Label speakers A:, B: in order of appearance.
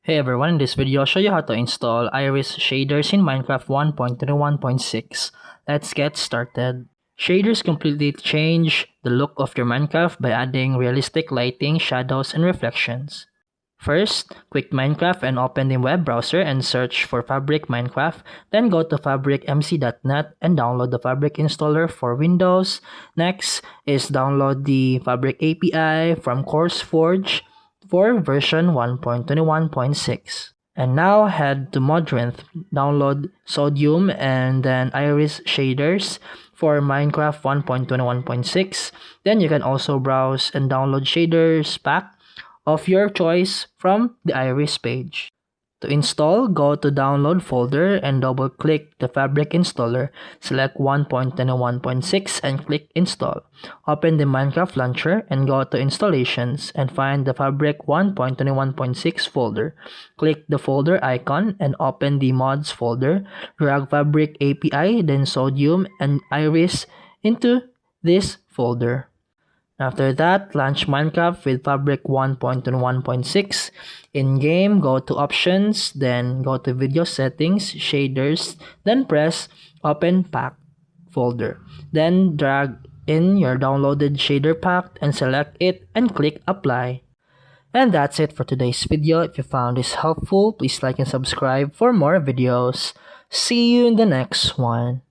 A: Hey everyone, in this video I'll show you how to install Iris shaders in Minecraft 1.21.6. Let's get started. Shaders completely change the look of your Minecraft by adding realistic lighting, shadows, and reflections. First, click Minecraft and open the web browser and search for Fabric Minecraft. Then go to fabricmc.net and download the Fabric installer for Windows. Next is download the Fabric API from CourseForge for version 1.21.6. And now head to Modrinth, download Sodium and then Iris shaders for Minecraft 1.21.6. Then you can also browse and download shaders pack of your choice from the Iris page. To install, go to Download folder and double-click the Fabric installer. Select 1.21.6 and click Install. Open the Minecraft launcher and go to Installations and find the Fabric 1.21.6 folder. Click the folder icon and open the Mods folder. Drag Fabric API, then Sodium and Iris into this folder. After that, launch Minecraft with Fabric 1.21.6. In-game, go to Options, then go to Video Settings, Shaders, then press Open Pack folder. Then drag in your downloaded shader pack and select it and click Apply. And that's it for today's video. If you found this helpful, please like and subscribe for more videos. See you in the next one.